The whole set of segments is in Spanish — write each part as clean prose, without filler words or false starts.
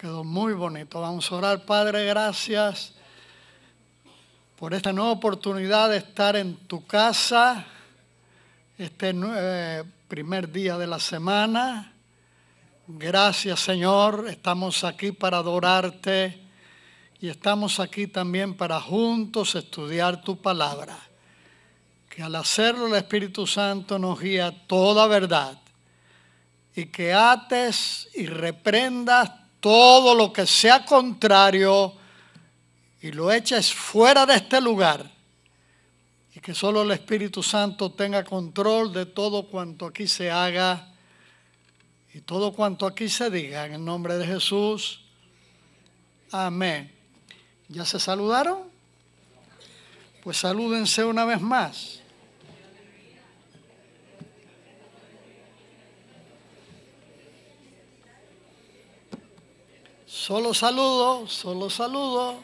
Quedó muy bonito. Vamos a orar. Padre, gracias por esta nueva oportunidad de estar en tu casa, este primer día de la semana. Gracias, Señor. Estamos aquí para adorarte y estamos aquí también para juntos estudiar tu palabra. Que al hacerlo el Espíritu Santo nos guía a toda verdad y que ates y reprendas todo lo que sea contrario y lo eches fuera de este lugar y que solo el Espíritu Santo tenga control de todo cuanto aquí se haga y todo cuanto aquí se diga. En el nombre de Jesús. Amén. ¿Ya se saludaron? Pues salúdense una vez más. Solo saludo, solo saludo.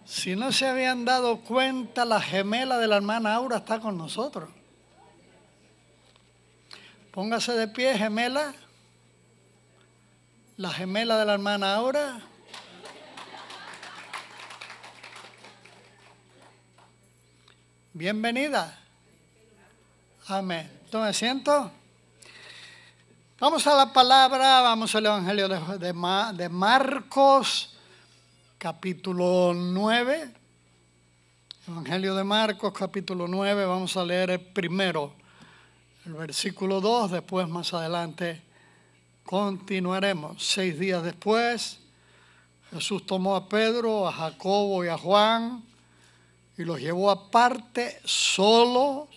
Si no se habían dado cuenta, la gemela de la hermana Aura está con nosotros. Póngase de pie, gemela. La gemela de la hermana Aura. Bienvenida. Amén. Tome asiento. Vamos a la palabra, vamos al Evangelio de Marcos, capítulo 9. Evangelio de Marcos, capítulo 9. Vamos a leer primero el versículo 2, después más adelante continuaremos. 6 días después, Jesús tomó a Pedro, a Jacobo y a Juan y los llevó aparte solos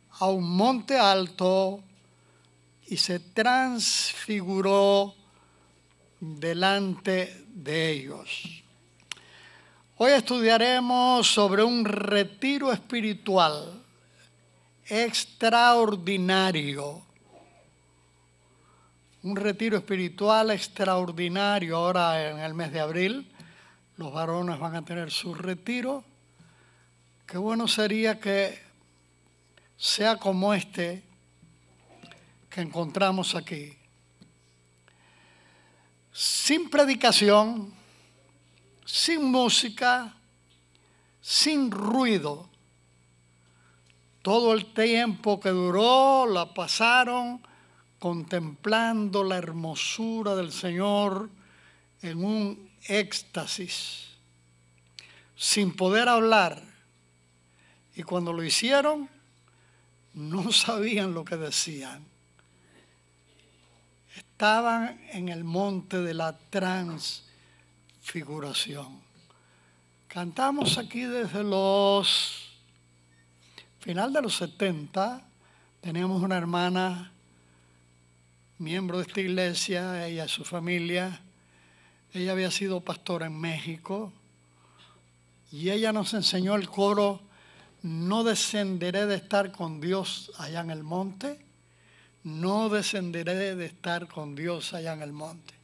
a un monte alto y se transfiguró delante de ellos. Hoy estudiaremos sobre un retiro espiritual extraordinario. Un retiro espiritual extraordinario. Ahora en el mes de abril los varones van a tener su retiro. Qué bueno sería que sea como este que encontramos aquí. Sin predicación, sin música, sin ruido. Todo el tiempo que duró la pasaron contemplando la hermosura del Señor en un éxtasis, sin poder hablar. Y cuando lo hicieron, no sabían lo que decían. Estaban en el monte de la transfiguración. Cantamos aquí desde final de los 70. Teníamos una hermana, miembro de esta iglesia, ella y su familia. Ella había sido pastora en México y ella nos enseñó el coro: no descenderé de estar con Dios allá en el monte. No descenderé de estar con Dios allá en el monte.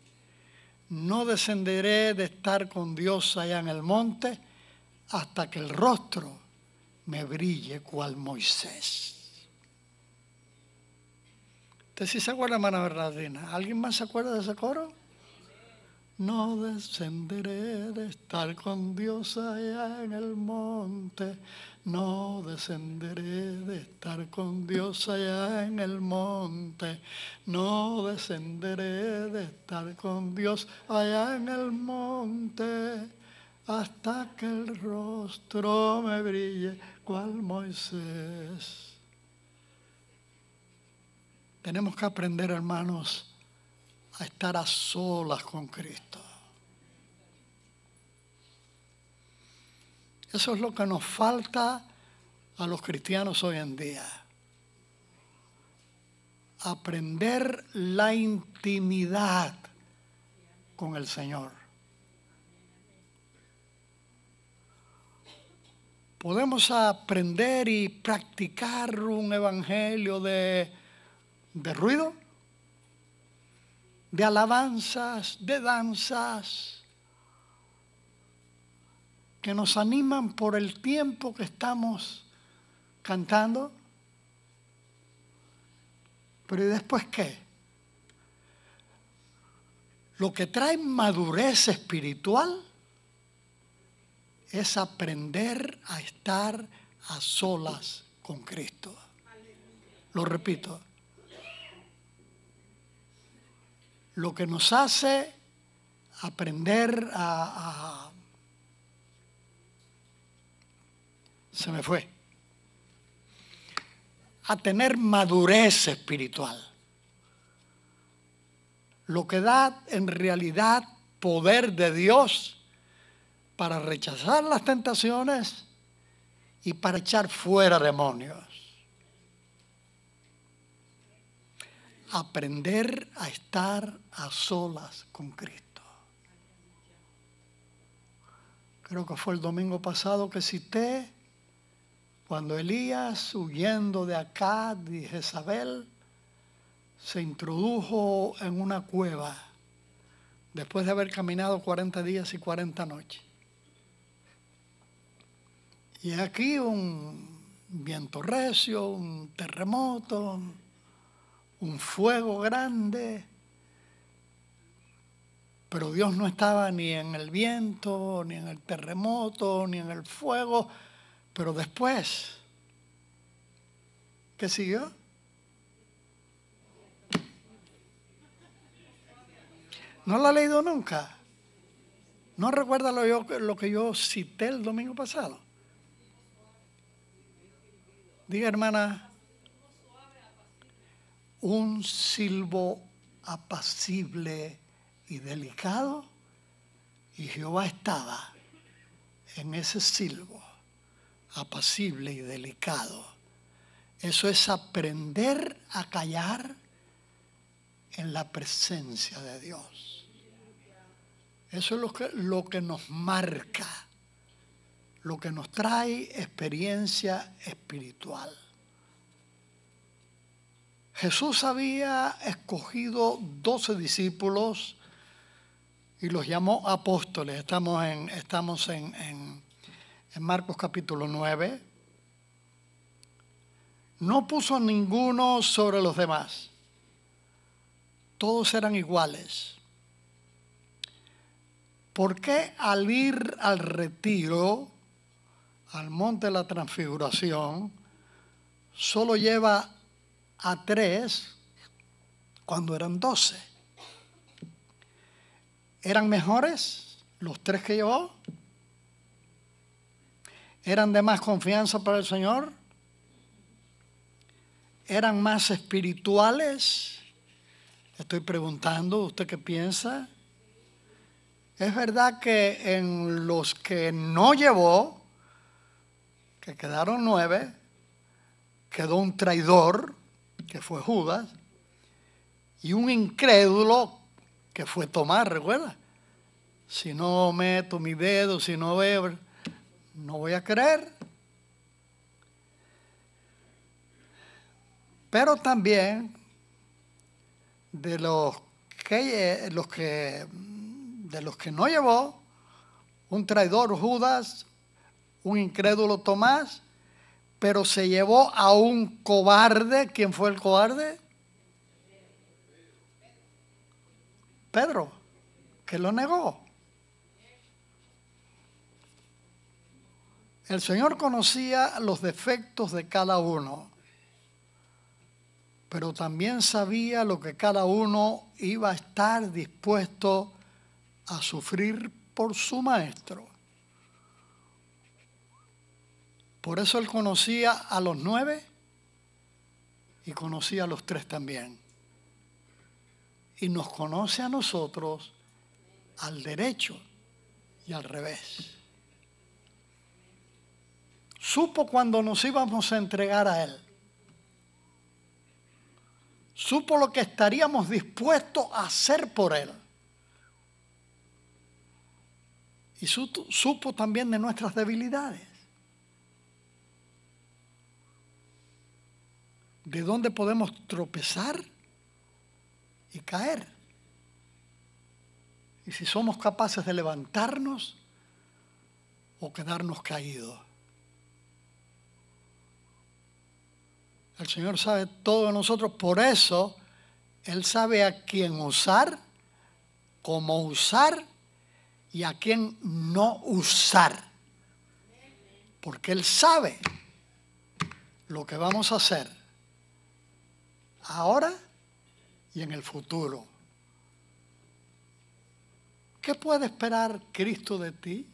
No descenderé de estar con Dios allá en el monte hasta que el rostro me brille cual Moisés. ¿Usted sí se acuerda, hermana Bernardina? ¿Alguien más se acuerda de ese coro? No descenderé de estar con Dios allá en el monte. No descenderé de estar con Dios allá en el monte. No descenderé de estar con Dios allá en el monte hasta que el rostro me brille cual Moisés. Tenemos que aprender, hermanos, a estar a solas con Cristo. Eso es lo que nos falta a los cristianos hoy en día. Aprender la intimidad con el Señor. Podemos aprender y practicar un evangelio de ruido, de alabanzas, de danzas, que nos animan por el tiempo que estamos cantando. Pero ¿y después qué? Lo que trae madurez espiritual es aprender a estar a solas con Cristo. Lo repito. Lo que nos hace aprender se me fue, a tener madurez espiritual. Lo que da en realidad poder de Dios para rechazar las tentaciones y para echar fuera demonios. Aprender a estar a solas con Cristo. Creo que fue el domingo pasado que cité cuando Elías, huyendo de Acab y Jezabel, se introdujo en una cueva después de haber caminado 40 días y 40 noches. Y aquí un viento recio, un terremoto, un fuego grande, pero Dios no estaba ni en el viento, ni en el terremoto, ni en el fuego. Pero después, ¿qué siguió? ¿No lo ha leído nunca? ¿No recuerda lo que yo cité el domingo pasado? Diga, hermana. Un silbo apacible y delicado, y Jehová estaba en ese silbo apacible y delicado. Eso es aprender a callar en la presencia de Dios. Eso es lo que nos marca, lo que nos trae experiencia espiritual. Jesús había escogido 12 discípulos y los llamó apóstoles. Estamos en Marcos capítulo 9. No puso a ninguno sobre los demás. Todos eran iguales. ¿Por qué al ir al retiro, al monte de la transfiguración, solo lleva a 3 cuando eran 12? ¿Eran mejores los 3 que llevó? ¿Eran de más confianza para el Señor? ¿Eran más espirituales? Estoy preguntando, ¿usted qué piensa? Es verdad que en los que no llevó, que quedaron 9, quedó un traidor, que fue Judas, y un incrédulo, que fue Tomás, ¿recuerda? Si no meto mi dedo, si no veo, no voy a creer. Pero también de los que no llevó, un traidor Judas, un incrédulo Tomás, pero se llevó a un cobarde. ¿Quién fue el cobarde? Pedro, que lo negó. El Señor conocía los defectos de cada uno, pero también sabía lo que cada uno iba a estar dispuesto a sufrir por su maestro. Por eso Él conocía a los 9 y conocía a los 3 también. Y nos conoce a nosotros al derecho y al revés. Supo cuando nos íbamos a entregar a Él. Supo lo que estaríamos dispuestos a hacer por Él. Y supo también de nuestras debilidades. De dónde podemos tropezar y caer. Y si somos capaces de levantarnos o quedarnos caídos. El Señor sabe todo de nosotros, por eso Él sabe a quién usar, cómo usar y a quién no usar. Porque Él sabe lo que vamos a hacer ahora y en el futuro. ¿Qué puede esperar Cristo de ti?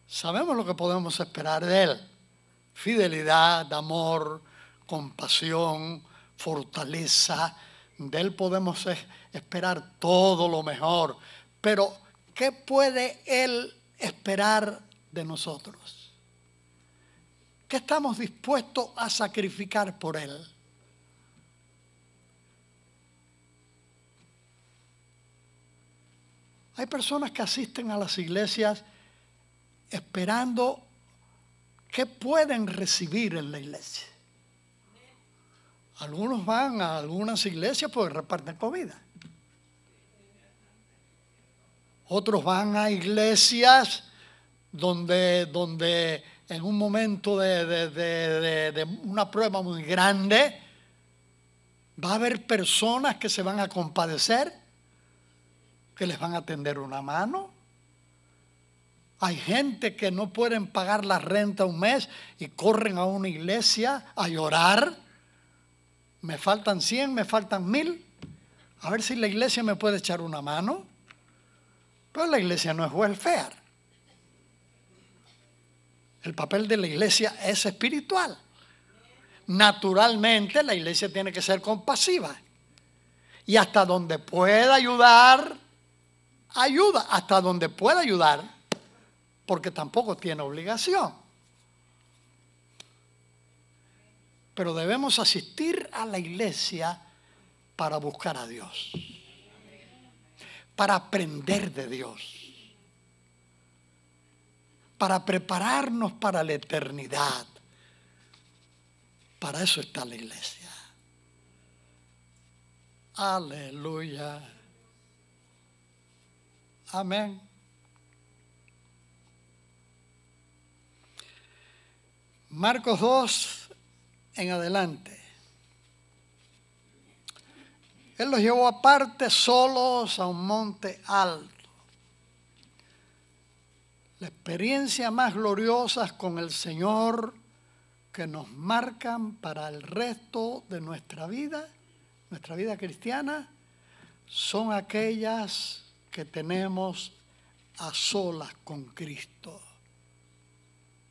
Sabemos lo que podemos esperar de Él. Fidelidad, amor, compasión, fortaleza. De Él podemos esperar todo lo mejor. Pero, ¿qué puede Él esperar de nosotros? ¿Qué estamos dispuestos a sacrificar por Él? Hay personas que asisten a las iglesias esperando qué pueden recibir en la iglesia. Algunos van a algunas iglesias porque reparten comida. Otros van a iglesias donde en un momento de una prueba muy grande va a haber personas que se van a compadecer, que les van a tender una mano. Hay gente que no pueden pagar la renta un mes y corren a una iglesia a llorar. Me faltan 100, me faltan 1000. A ver si la iglesia me puede echar una mano. Pero la iglesia no es welfare. El papel de la iglesia es espiritual. Naturalmente la iglesia tiene que ser compasiva. Y hasta donde pueda ayudar, ayuda. Hasta donde pueda ayudar, porque tampoco tiene obligación. Pero debemos asistir a la iglesia para buscar a Dios, para aprender de Dios, para prepararnos para la eternidad. Para eso está la iglesia. Aleluya. Amén. Marcos 2 en adelante. Él los llevó aparte solos a un monte alto. La experiencia más gloriosa con el Señor que nos marcan para el resto de nuestra vida cristiana, son aquellas que tenemos a solas con Cristo,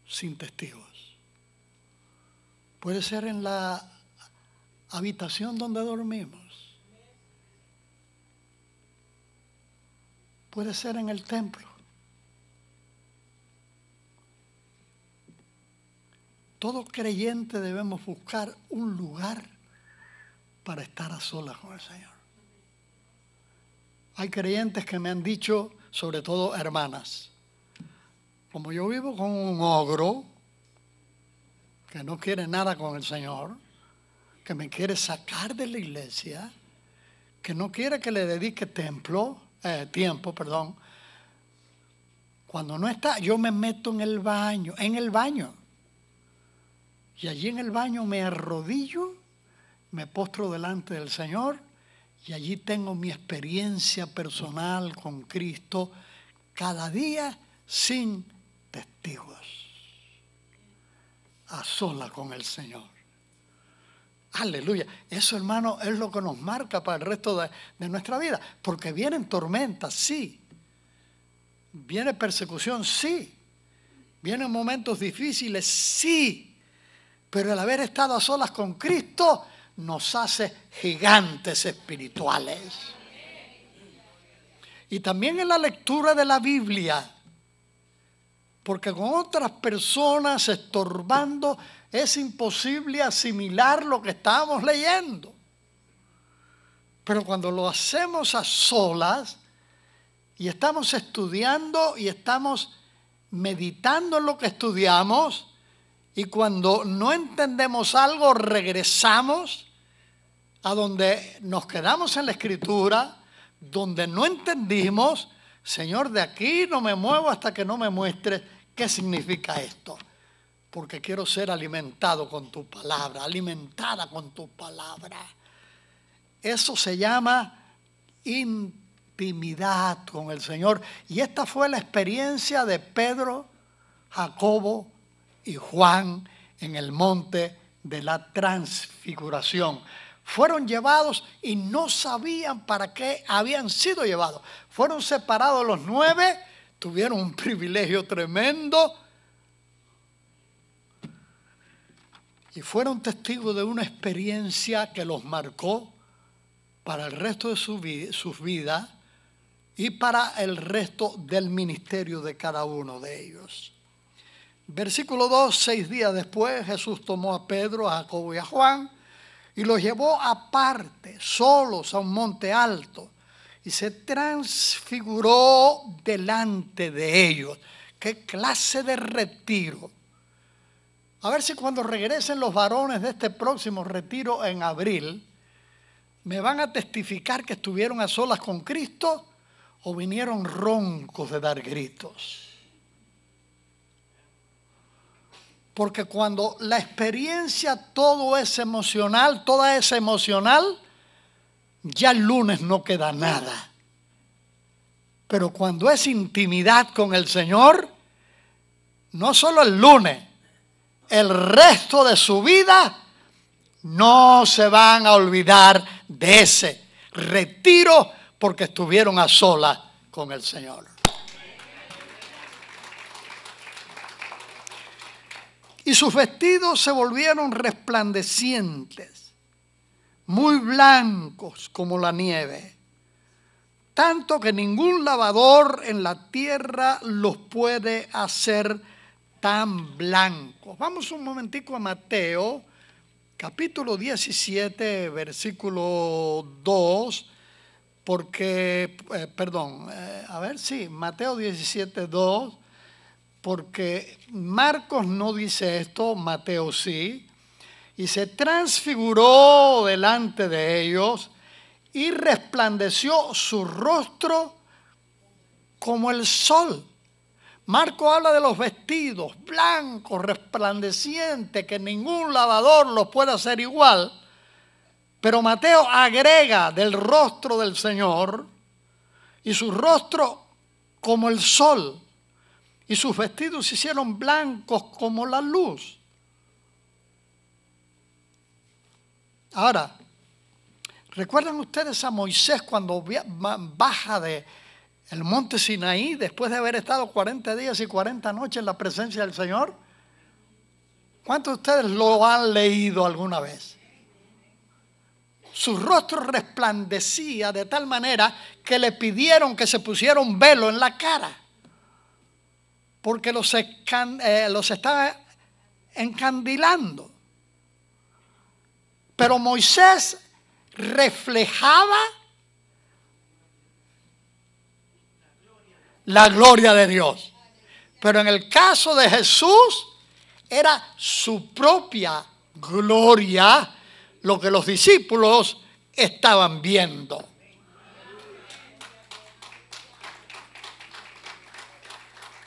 sin testigos. Puede ser en la habitación donde dormimos. Puede ser en el templo. Todo creyente debemos buscar un lugar para estar a solas con el Señor. Hay creyentes que me han dicho, sobre todo hermanas, como yo vivo con un ogro que no quiere nada con el Señor, que me quiere sacar de la iglesia, que no quiere que le dedique tiempo, cuando no está, yo me meto en el baño. Y allí en el baño me arrodillo, me postro delante del Señor y allí tengo mi experiencia personal con Cristo cada día sin testigos, a sola con el Señor. Aleluya. Eso, hermano, es lo que nos marca para el resto de nuestra vida. Porque vienen tormentas, sí. Viene persecución, sí. Vienen momentos difíciles, sí. Pero el haber estado a solas con Cristo nos hace gigantes espirituales. Y también en la lectura de la Biblia. Porque con otras personas estorbando es imposible asimilar lo que estamos leyendo. Pero cuando lo hacemos a solas y estamos estudiando y estamos meditando en lo que estudiamos, y cuando no entendemos algo regresamos a donde nos quedamos en la Escritura, donde no entendimos, Señor, de aquí no me muevo hasta que no me muestres qué significa esto. porque quiero ser alimentado con tu palabra, alimentada con tu palabra. Eso se llama intimidad con el Señor. Y esta fue la experiencia de Pedro, Jacobo y Juan en el monte de la transfiguración. Fueron llevados y no sabían para qué habían sido llevados. Fueron separados los 9, tuvieron un privilegio tremendo y fueron testigos de una experiencia que los marcó para el resto de sus vidas y para el resto del ministerio de cada uno de ellos. Versículo 2, 6 días después, Jesús tomó a Pedro, a Jacobo y a Juan y los llevó aparte, solos, a un monte alto, y se transfiguró delante de ellos. ¿Qué clase de retiro? A ver si cuando regresen los varones de este próximo retiro en abril, me van a testificar que estuvieron a solas con Cristo o vinieron roncos de dar gritos. Porque cuando la experiencia todo es emocional, toda es emocional, ya el lunes no queda nada. Pero cuando es intimidad con el Señor, no solo el lunes, el resto de su vida no se van a olvidar de ese retiro porque estuvieron a solas con el Señor. Y sus vestidos se volvieron resplandecientes, muy blancos como la nieve, tanto que ningún lavador en la tierra los puede hacer tan blancos. Vamos un momentico a Mateo, capítulo 17, versículo 2, porque, Mateo 17, 2, porque Marcos no dice esto, Mateo sí, y se transfiguró delante de ellos y resplandeció su rostro como el sol. Marco habla de los vestidos blancos, resplandecientes, que ningún lavador los puede hacer igual. Pero Mateo agrega del rostro del Señor y su rostro como el sol. Y sus vestidos se hicieron blancos como la luz. Ahora, ¿recuerdan ustedes a Moisés cuando baja de el monte Sinaí, después de haber estado 40 días y 40 noches en la presencia del Señor? ¿Cuántos de ustedes lo han leído alguna vez? Su rostro resplandecía de tal manera que le pidieron que se pusiera un velo en la cara, porque los estaba encandilando. Pero Moisés reflejaba la gloria de Dios. Pero en el caso de Jesús, era su propia gloria lo que los discípulos estaban viendo.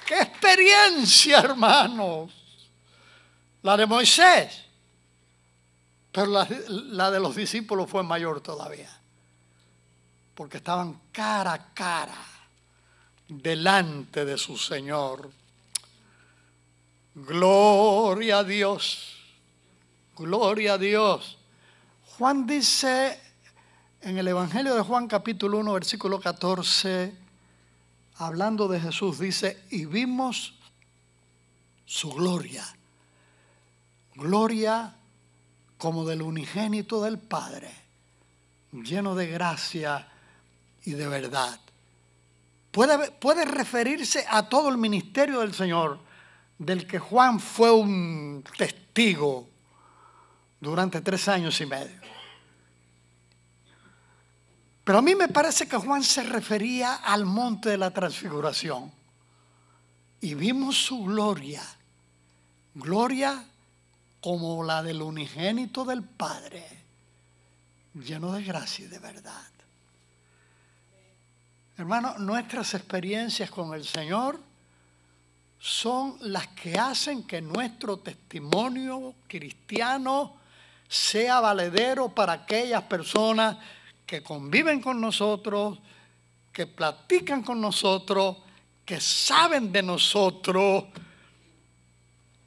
¡Qué experiencia, hermanos! La de Moisés. Pero la de los discípulos fue mayor todavía. Porque estaban cara a cara delante de su Señor. Gloria a Dios. Gloria a Dios. Juan dice en el Evangelio de Juan capítulo 1 versículo 14, hablando de Jesús, dice, y vimos su gloria. Gloria como del unigénito del Padre, lleno de gracia y de verdad. Puede referirse a todo el ministerio del Señor, del que Juan fue un testigo durante 3 años y medio. Pero a mí me parece que Juan se refería al monte de la transfiguración. Y vimos su gloria, gloria como la del unigénito del Padre, lleno de gracia y de verdad. Hermano, nuestras experiencias con el Señor son las que hacen que nuestro testimonio cristiano sea valedero para aquellas personas que conviven con nosotros, que platican con nosotros, que saben de nosotros.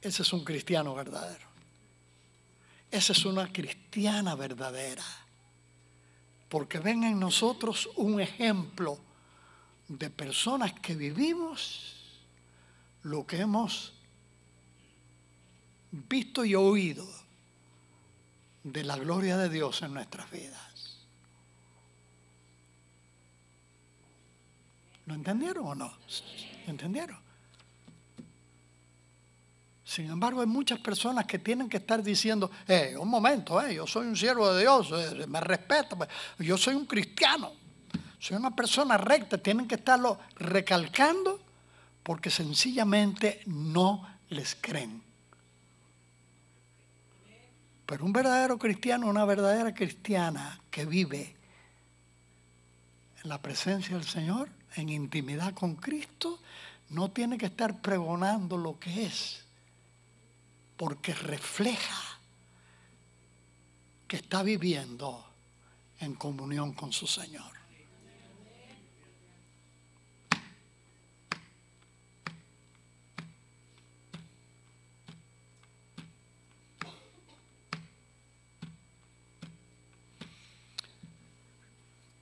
Ese es un cristiano verdadero. Esa es una cristiana verdadera. Porque ven en nosotros un ejemplo de personas que vivimos lo que hemos visto y oído de la gloria de Dios en nuestras vidas. ¿Lo entendieron o no? ¿Entendieron? Sin embargo, hay muchas personas que tienen que estar diciendo, un momento, yo soy un siervo de Dios, me respeta, yo soy un cristiano, soy una persona recta. Tienen que estarlo recalcando porque sencillamente no les creen. Pero un verdadero cristiano, una verdadera cristiana que vive en la presencia del Señor, en intimidad con Cristo, no tiene que estar pregonando lo que es, porque refleja que está viviendo en comunión con su Señor.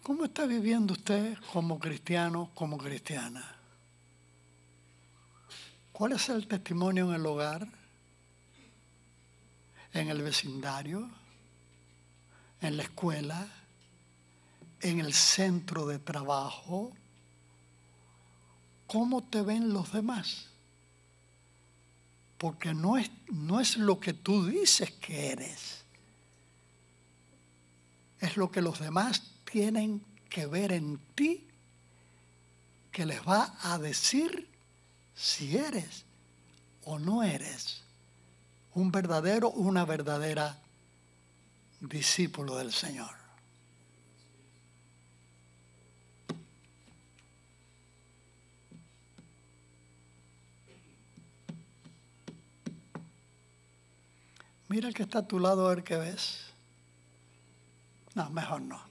¿Cómo está viviendo usted como cristiano, como cristiana? ¿Cuál es el testimonio en el hogar? ¿En el vecindario? ¿En la escuela? ¿En el centro de trabajo? ¿Cómo te ven los demás? Porque no es lo que tú dices que eres. Es lo que los demás tienen que ver en ti, que les va a decir si eres o no eres un verdadero, una verdadera discípulo del Señor. Mira el que está a tu lado a ver qué ves. No, mejor no.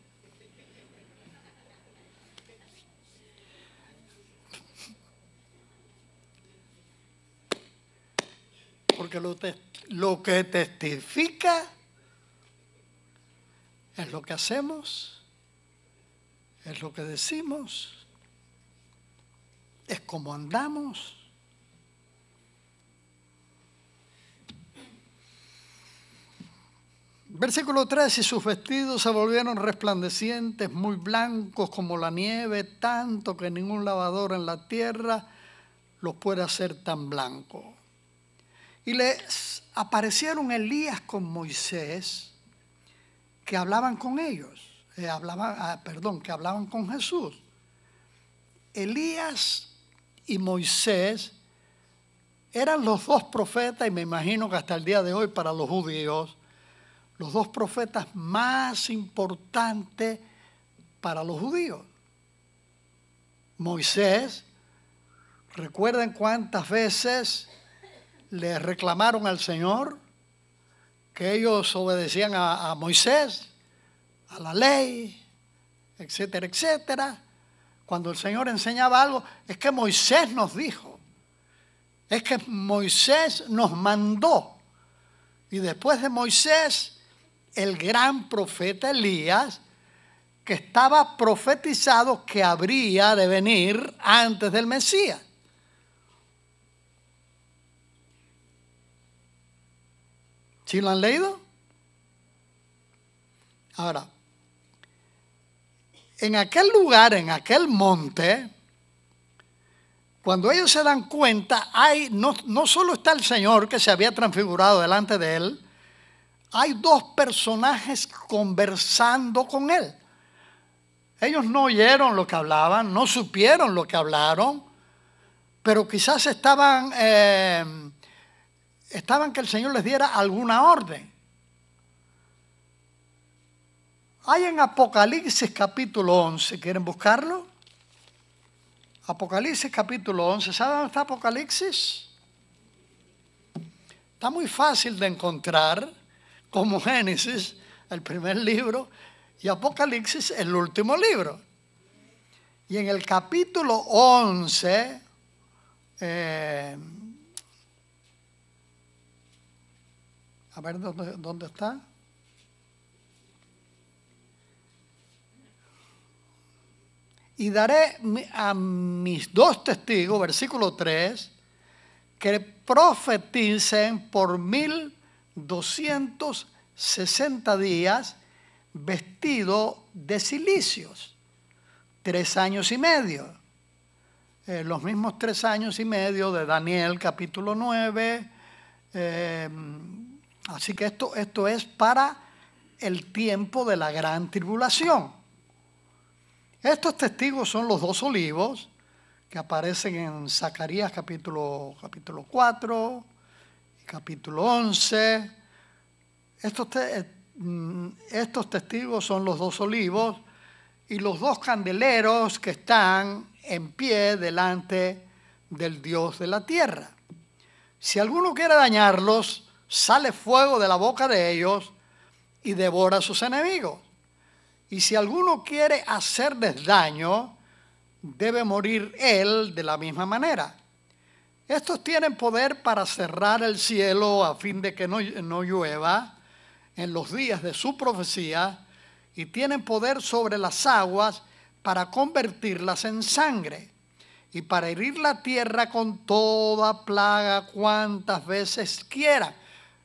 Porque lo que testifica es lo que hacemos, es lo que decimos, es como andamos. Versículo 3, y sus vestidos se volvieron resplandecientes, muy blancos como la nieve, tanto que ningún lavador en la tierra los puede hacer tan blancos. Y les aparecieron Elías con Moisés, que hablaban con ellos, que hablaban con Jesús. Elías y Moisés eran los dos profetas, y me imagino que hasta el día de hoy para los judíos, los dos profetas más importantes para los judíos. Moisés, recuerden cuántas veces le reclamaron al Señor que ellos obedecían a Moisés, a la ley, etcétera, etcétera. Cuando el Señor enseñaba algo, es que Moisés nos dijo, es que Moisés nos mandó. Y después de Moisés, el gran profeta Elías, que estaba profetizado que habría de venir antes del Mesías. ¿Sí lo han leído? Ahora, en aquel lugar, en aquel monte, cuando ellos se dan cuenta, no solo está el Señor que se había transfigurado delante de él, hay dos personajes conversando con él. Ellos no oyeron lo que hablaban, no supieron lo que hablaron, pero quizás estaban que el Señor les diera alguna orden. Hay en Apocalipsis capítulo 11, ¿quieren buscarlo? Apocalipsis capítulo 11. ¿Sabe dónde está Apocalipsis? Está muy fácil de encontrar, como Génesis, el primer libro, y Apocalipsis, el último libro. Y en el capítulo 11, a ver dónde está. Y daré a mis dos testigos, versículo 3, que profeticen por 1260 días vestido de cilicios, 3 años y medio. Los mismos 3 años y medio de Daniel capítulo 9. Así que esto es para el tiempo de la gran tribulación. Estos testigos son los 2 olivos que aparecen en Zacarías capítulo 4 y capítulo 11. Estos testigos son los 2 olivos y los 2 candeleros que están en pie delante del Dios de la tierra. Si alguno quiere dañarlos, sale fuego de la boca de ellos y devora a sus enemigos. Y si alguno quiere hacerles daño, debe morir él de la misma manera. Estos tienen poder para cerrar el cielo a fin de que no llueva en los días de su profecía, y tienen poder sobre las aguas para convertirlas en sangre, y para herir la tierra con toda plaga cuantas veces quieran.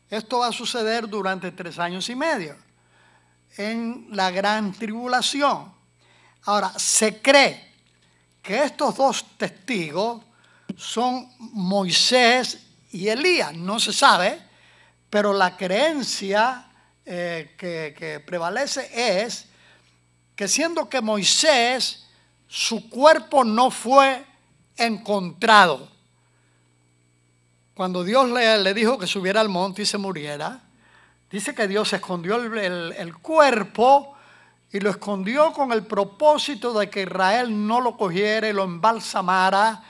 Esto va a suceder durante 3 años y medio, en la gran tribulación. Ahora, se cree que estos 2 testigos son Moisés y Elías. No se sabe, pero la creencia que prevalece es que, siendo que Moisés, su cuerpo no fue encontrado. Cuando Dios le dijo que subiera al monte y se muriera, dice que Dios escondió el cuerpo y lo escondió con el propósito de que Israel no lo cogiera y lo embalsamara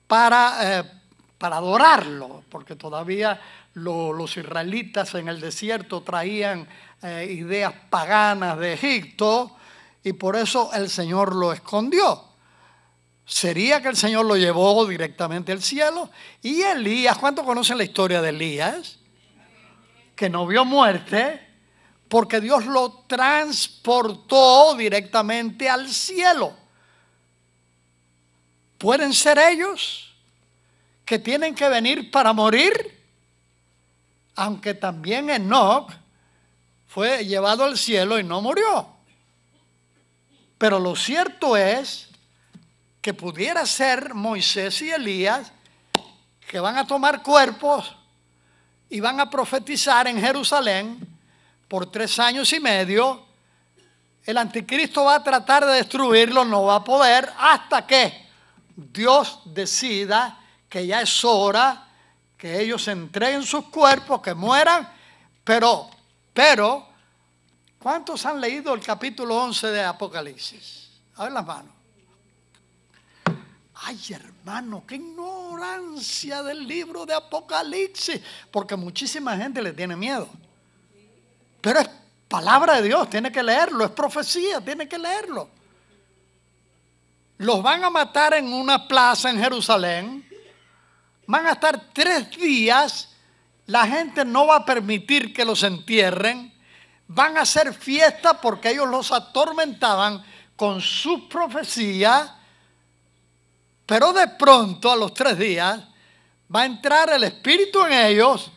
para adorarlo, porque todavía los israelitas en el desierto traían ideas paganas de Egipto, y por eso el Señor lo escondió. ¿Sería que el Señor lo llevó directamente al cielo? Y Elías, ¿cuántos conocen la historia de Elías? Que no vio muerte, porque Dios lo transportó directamente al cielo. ¿Pueden ser ellos que tienen que venir para morir? Aunque también Enoc fue llevado al cielo y no murió. Pero lo cierto es que pudiera ser Moisés y Elías, que van a tomar cuerpos y van a profetizar en Jerusalén por 3 años y medio. El anticristo va a tratar de destruirlo, no va a poder, hasta que Dios decida que ya es hora que ellos entreguen sus cuerpos, que mueran. Pero, ¿cuántos han leído el capítulo 11 de Apocalipsis? A ver las manos. Ay, hermano, qué ignorancia del libro de Apocalipsis, porque muchísima gente le tiene miedo. Pero es palabra de Dios, tiene que leerlo, es profecía, tiene que leerlo. Los van a matar en una plaza en Jerusalén, van a estar 3 días, la gente no va a permitir que los entierren, van a hacer fiesta porque ellos los atormentaban con sus profecías. Pero de pronto, a los 3 días, va a entrar el Espíritu en ellos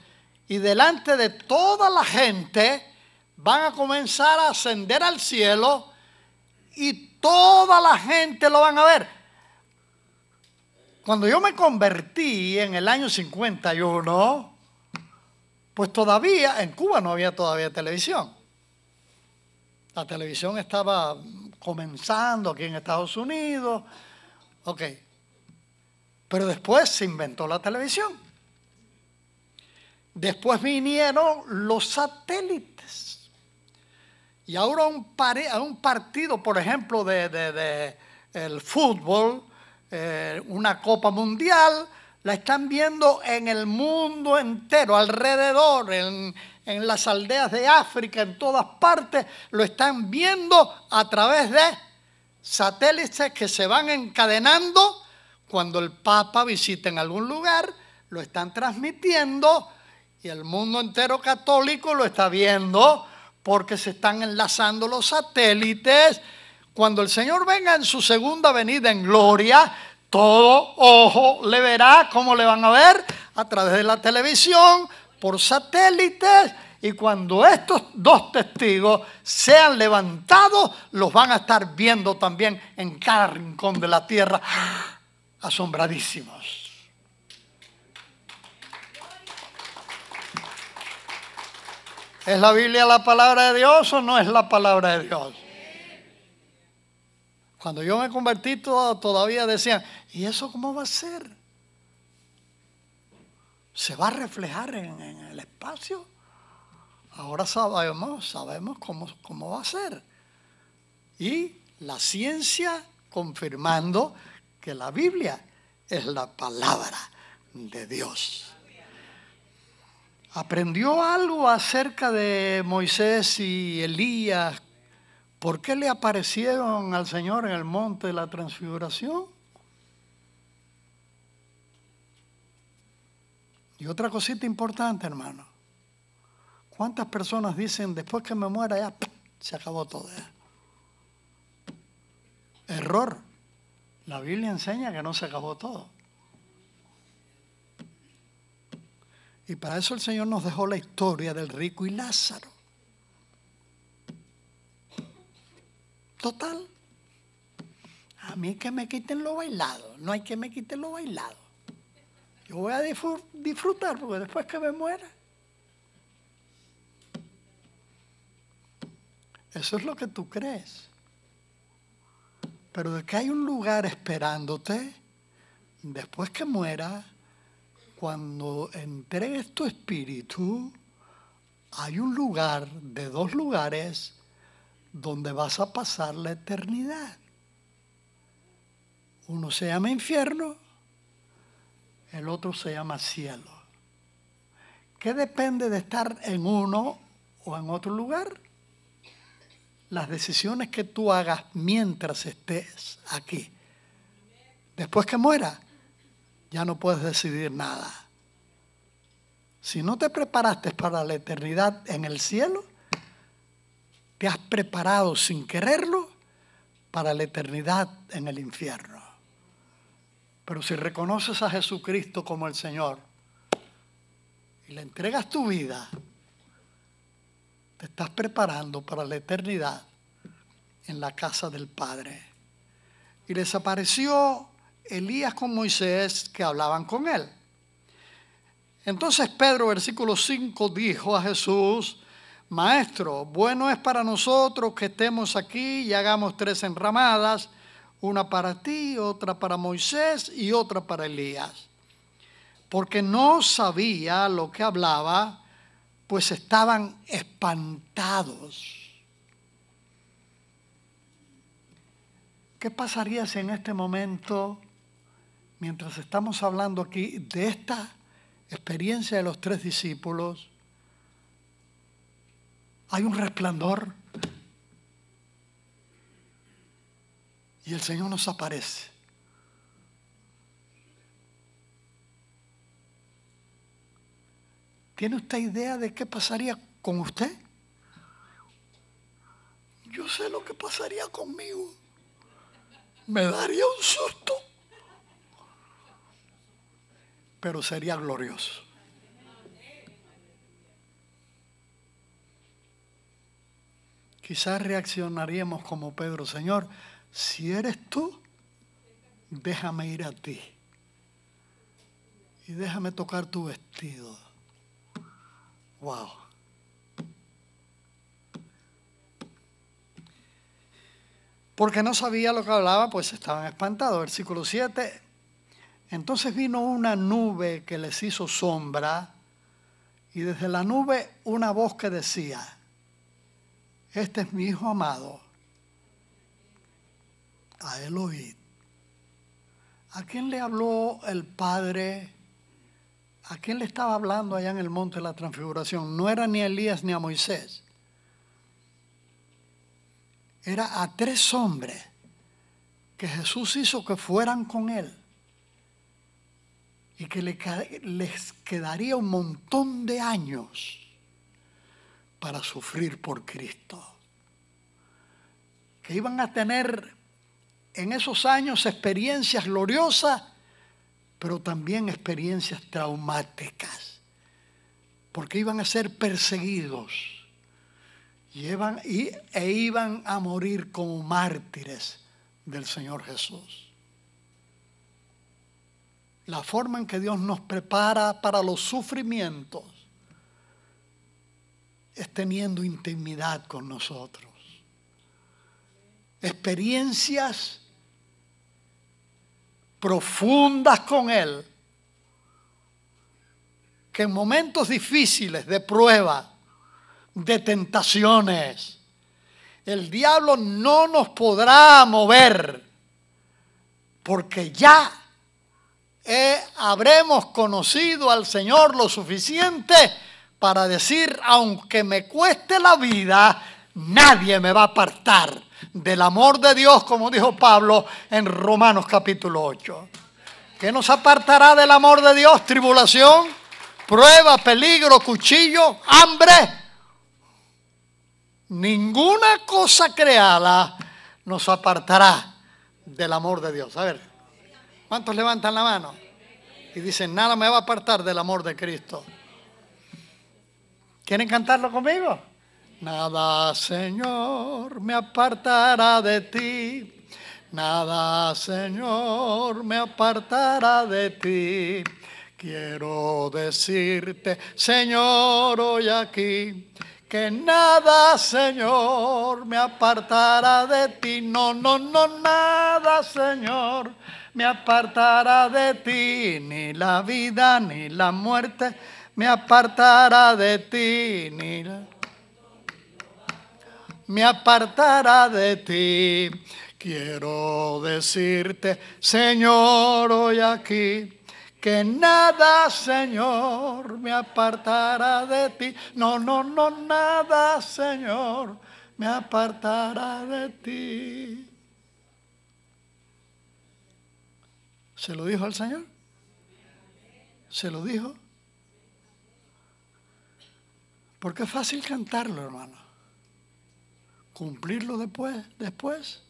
y delante de toda la gente van a comenzar a ascender al cielo y toda la gente lo van a ver. Cuando yo me convertí en el año 51, pues todavía, en Cuba no había todavía televisión. La televisión estaba comenzando aquí en Estados Unidos. Ok. Pero después se inventó la televisión. Después vinieron los satélites. Y ahora un partido, por ejemplo, el fútbol, una Copa Mundial, la están viendo en el mundo entero, alrededor, en las aldeas de África, en todas partes, lo están viendo a través de satélites que se van encadenando. Cuando el Papa visita en algún lugar, lo están transmitiendo y el mundo entero católico lo está viendo porque se están enlazando los satélites. Cuando el Señor venga en su segunda venida en gloria, todo ojo le verá. ¿Cómo le van a ver? A través de la televisión, por satélites. Y cuando estos dos testigos sean levantados, los van a estar viendo también en cada rincón de la tierra, asombradísimos. ¿Es la Biblia la palabra de Dios o no es la palabra de Dios? Cuando yo me convertí todavía decían, ¿y eso cómo va a ser? ¿Se va a reflejar en el espacio? Ahora sabemos cómo va a ser. Y la ciencia confirmando que la Biblia es la palabra de Dios. ¿Aprendió algo acerca de Moisés y Elías? ¿Por qué le aparecieron al Señor en el monte de la transfiguración? Y otra cosita importante, hermano. ¿Cuántas personas dicen, después que me muera ya se acabó todo? Error. La Biblia enseña que no se acabó todo. Y para eso el Señor nos dejó la historia del rico y Lázaro. Total. A mí que me quiten lo bailado. No hay que me quiten lo bailado. Yo voy a disfrutar porque después que me muera. Eso es lo que tú crees. Pero de que hay un lugar esperándote, después que muera, cuando entregues tu espíritu, hay un lugar de 2 lugares donde vas a pasar la eternidad. Uno se llama infierno, el otro se llama cielo. ¿Qué depende de estar en uno o en otro lugar? Las decisiones que tú hagas mientras estés aquí. Después que muera, ya no puedes decidir nada. Si no te preparaste para la eternidad en el cielo, te has preparado sin quererlo para la eternidad en el infierno. Pero si reconoces a Jesucristo como el Señor y le entregas tu vida, te estás preparando para la eternidad en la casa del Padre. Y les apareció Elías con Moisés que hablaban con él. Entonces Pedro, versículo 5, dijo a Jesús, Maestro, bueno es para nosotros que estemos aquí y hagamos 3 enramadas, una para ti, otra para Moisés y otra para Elías. Porque no sabía lo que hablaba, pues estaban espantados. ¿Qué pasaría si en este momento, mientras estamos hablando aquí de esta experiencia de los 3 discípulos, hay un resplandor y el Señor nos aparece? ¿Tiene usted idea de qué pasaría con usted? Yo sé lo que pasaría conmigo. Me daría un susto, pero sería glorioso. Quizás reaccionaríamos como Pedro, Señor, si eres tú, déjame ir a ti y déjame tocar tu vestido. Wow. Porque no sabía lo que hablaba, pues estaban espantados. Versículo 7. Entonces vino una nube que les hizo sombra, y desde la nube una voz que decía, este es mi Hijo amado, a él oíd. ¿A quién le habló el Padre? ¿A quién le estaba hablando allá en el monte de la transfiguración? No era ni a Elías ni a Moisés. Era a 3 hombres que Jesús hizo que fueran con él. Y que les quedaría un montón de años para sufrir por Cristo. Que iban a tener en esos años experiencias gloriosas, pero también experiencias traumáticas, porque iban a ser perseguidos e iban a morir como mártires del Señor Jesús. La forma en que Dios nos prepara para los sufrimientos es teniendo intimidad con nosotros. Experiencias profundas con Él, que en momentos difíciles de prueba, de tentaciones, el diablo no nos podrá mover, porque ya habremos conocido al Señor lo suficiente para decir, aunque me cueste la vida, nadie me va a apartar del amor de Dios, como dijo Pablo en Romanos capítulo 8. ¿Qué nos apartará del amor de Dios? Tribulación, prueba, peligro, cuchillo, hambre. Ninguna cosa creada nos apartará del amor de Dios. A ver, ¿cuántos levantan la mano y dicen, nada me va a apartar del amor de Cristo? ¿Quieren cantarlo conmigo? Nada, Señor, me apartará de ti. Nada, Señor, me apartará de ti. Quiero decirte, Señor, hoy aquí, que nada, Señor, me apartará de ti. No, no, no, nada, Señor, me apartará de ti. Ni la vida, ni la muerte, me apartará de ti. Me apartará de ti. Quiero decirte, Señor, hoy aquí, que nada, Señor, me apartará de ti. No, no, no, nada, Señor, me apartará de ti. ¿Se lo dijo al Señor? ¿Se lo dijo? Porque es fácil cantarlo, hermano. Cumplirlo después.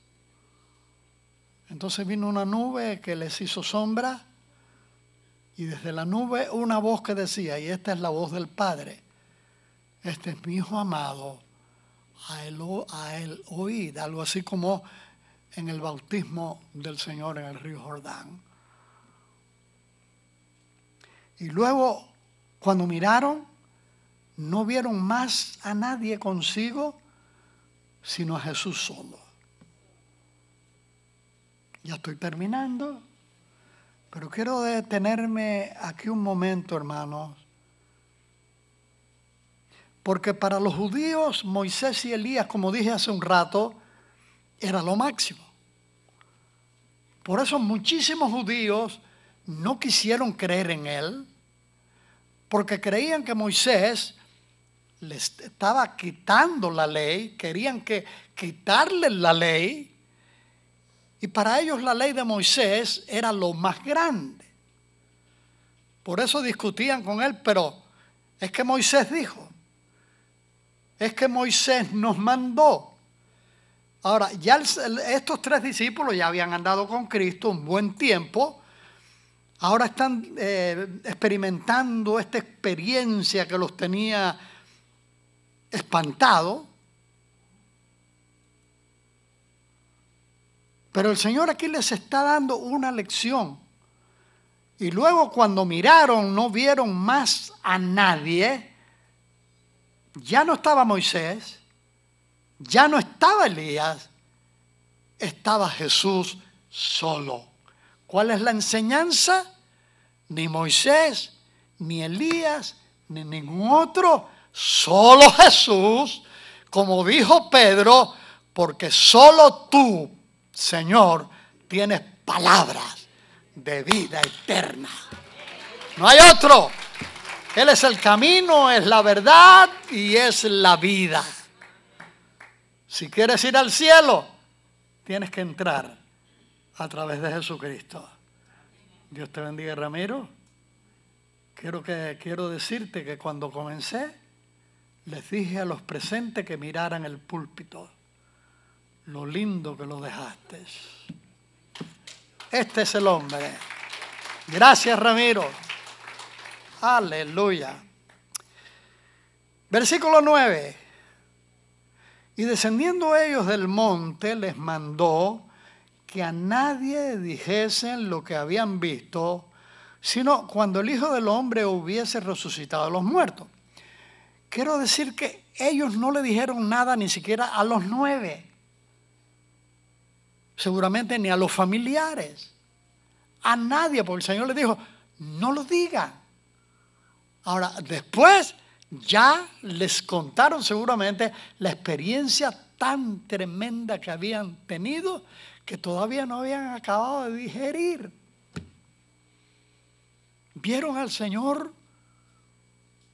Entonces vino una nube que les hizo sombra, y desde la nube una voz que decía, y esta es la voz del Padre, este es mi Hijo amado, a él oíd, algo así como en el bautismo del Señor en el río Jordán. Y luego, cuando miraron, no vieron más a nadie consigo, sino a Jesús solo. Ya estoy terminando, pero quiero detenerme aquí un momento, hermanos, porque para los judíos Moisés y Elías, como dije hace un rato, era lo máximo. Por eso muchísimos judíos no quisieron creer en él, porque creían que Moisés les estaba quitando la ley, querían quitarle la ley, y para ellos la ley de Moisés era lo más grande. Por eso discutían con él, pero es que Moisés dijo, es que Moisés nos mandó. Ahora, ya estos 3 discípulos ya habían andado con Cristo un buen tiempo. Ahora están experimentando esta experiencia que los tenía espantado. Pero el Señor aquí les está dando una lección. Y luego cuando miraron, no vieron más a nadie. Ya no estaba Moisés, ya no estaba Elías, estaba Jesús solo. ¿Cuál es la enseñanza? Ni Moisés, ni Elías, ni ningún otro, solo Jesús, como dijo Pedro, porque solo tú, Señor, tienes palabras de vida eterna. No hay otro. Él es el camino, es la verdad y es la vida. Si quieres ir al cielo, tienes que entrar a través de Jesucristo. Dios te bendiga, Ramiro. Quiero decirte que cuando comencé, les dije a los presentes que miraran el púlpito. Lo lindo que lo dejaste. Este es el hombre. Gracias, Ramiro. Aleluya. Versículo 9. Y descendiendo ellos del monte, les mandó que a nadie dijesen lo que habían visto, sino cuando el Hijo del Hombre hubiese resucitado a los muertos. Quiero decir que ellos no le dijeron nada ni siquiera a los 9. Seguramente ni a los familiares. A nadie, porque el Señor les dijo, no lo digan. Ahora, después ya les contaron seguramente la experiencia tan tremenda que habían tenido que todavía no habían acabado de digerir. Vieron al Señor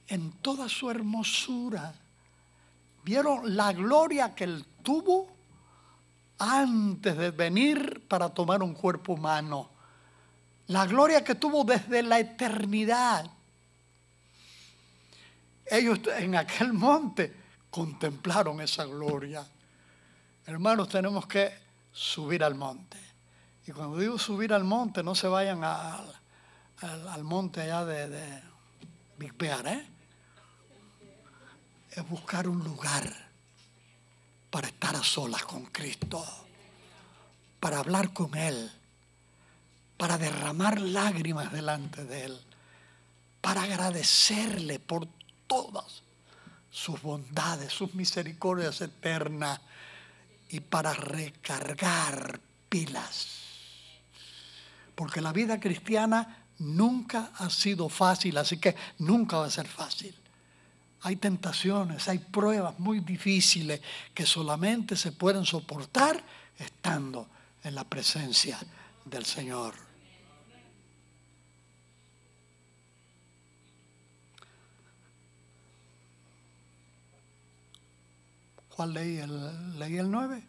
en toda su hermosura. Vieron la gloria que Él tuvo antes de venir para tomar un cuerpo humano. La gloria que tuvo desde la eternidad. Ellos en aquel monte contemplaron esa gloria. Hermanos, tenemos que subir al monte. Y cuando digo subir al monte, no se vayan al monte allá de Big Bear, Es buscar un lugar para estar a solas con Cristo, para hablar con Él, para derramar lágrimas delante de Él, para agradecerle por todas sus bondades, sus misericordias eternas y para recargar pilas. Porque la vida cristiana nunca ha sido fácil, así que nunca va a ser fácil. Hay tentaciones, hay pruebas muy difíciles que solamente se pueden soportar estando en la presencia del Señor. ¿Cuál leí? Leí el 9.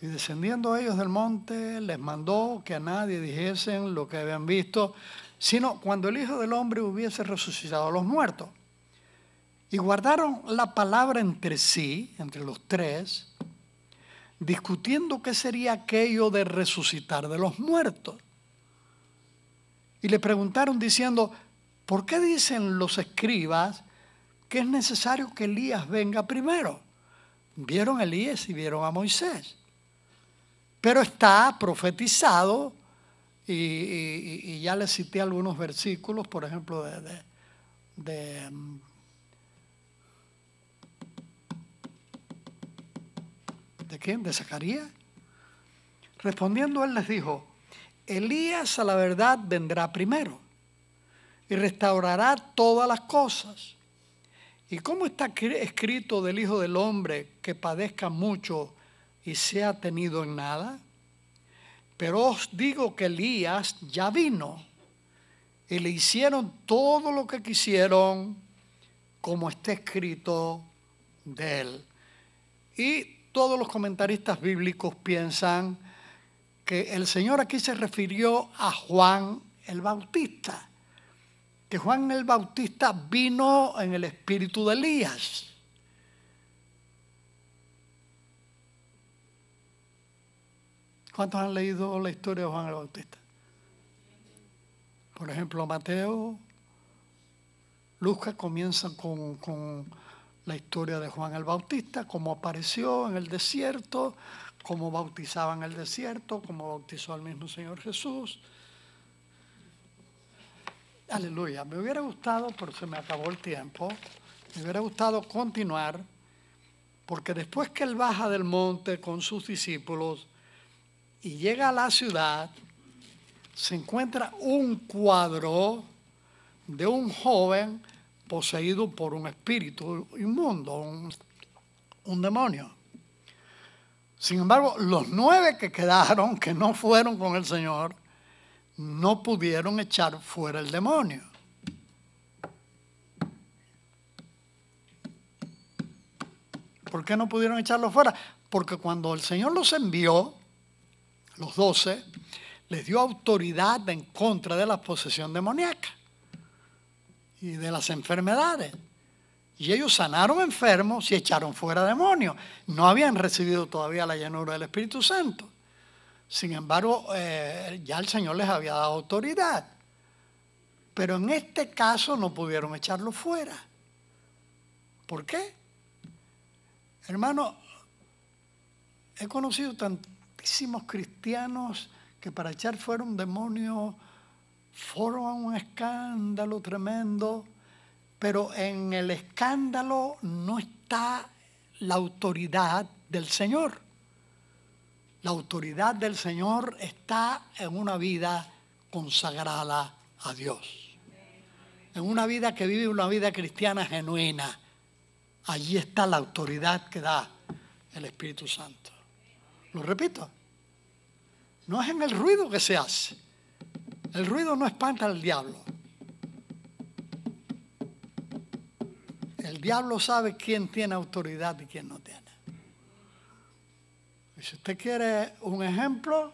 Y descendiendo ellos del monte, les mandó que a nadie dijesen lo que habían visto, sino cuando el Hijo del Hombre hubiese resucitado a los muertos. Y guardaron la palabra entre sí, entre los tres, discutiendo qué sería aquello de resucitar de los muertos. Y le preguntaron diciendo, ¿por qué dicen los escribas que es necesario que Elías venga primero? Vieron a Elías y vieron a Moisés. Pero está profetizado, y ya les cité algunos versículos, por ejemplo, ¿de quién? ¿De Zacarías? Respondiendo él les dijo, Elías a la verdad vendrá primero y restaurará todas las cosas. ¿Y cómo está escrito del Hijo del Hombre que padezca mucho y sea tenido en nada? Pero os digo que Elías ya vino y le hicieron todo lo que quisieron, como está escrito de él. Y todos los comentaristas bíblicos piensan que el Señor aquí se refirió a Juan el Bautista, que Juan el Bautista vino en el espíritu de Elías. ¿Cuántos han leído la historia de Juan el Bautista? Por ejemplo, Mateo, Lucas comienzan con la historia de Juan el Bautista, cómo apareció en el desierto, cómo bautizaba en el desierto, cómo bautizó al mismo Señor Jesús. Aleluya. Me hubiera gustado, pero se me acabó el tiempo, me hubiera gustado continuar, porque después que él baja del monte con sus discípulos y llega a la ciudad, se encuentra un cuadro de un joven poseído por un espíritu inmundo, un demonio. Sin embargo, los 9 que quedaron, que no fueron con el Señor, no pudieron echar fuera el demonio. ¿Por qué no pudieron echarlo fuera? Porque cuando el Señor los envió, los 12, les dio autoridad en contra de la posesión demoníaca y de las enfermedades. Y ellos sanaron enfermos y echaron fuera demonios. No habían recibido todavía la llenura del Espíritu Santo. Sin embargo, ya el Señor les había dado autoridad. Pero en este caso no pudieron echarlo fuera. ¿Por qué? Hermano, he conocido tantísimos cristianos que para echar fuera un demonio forman un escándalo tremendo, pero en el escándalo no está la autoridad del Señor. La autoridad del Señor está en una vida consagrada a Dios. En una vida que vive una vida cristiana genuina. Allí está la autoridad que da el Espíritu Santo. Lo repito, no es en el ruido que se hace. El ruido no espanta al diablo. El diablo sabe quién tiene autoridad y quién no tiene. Y si usted quiere un ejemplo,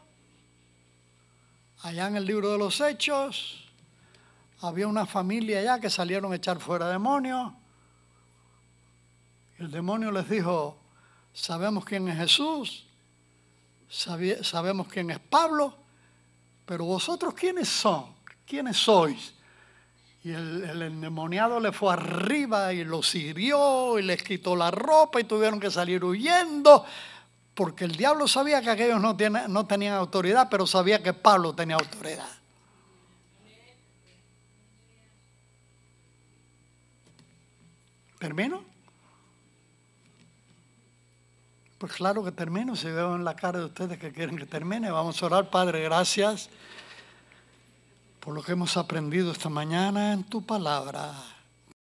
allá en el libro de los Hechos, había una familia allá que salieron a echar fuera demonios. El demonio les dijo, sabemos quién es Jesús, sabemos quién es Pablo, pero vosotros ¿quiénes son? ¿Quiénes sois? Y el endemoniado le fue arriba y los hirió y les quitó la ropa y tuvieron que salir huyendo, porque el diablo sabía que aquellos no tenían autoridad, pero sabía que Pablo tenía autoridad. ¿Termino? Pues claro que termino, si veo en la cara de ustedes que quieren que termine. Vamos a orar. Padre, gracias por lo que hemos aprendido esta mañana en tu palabra.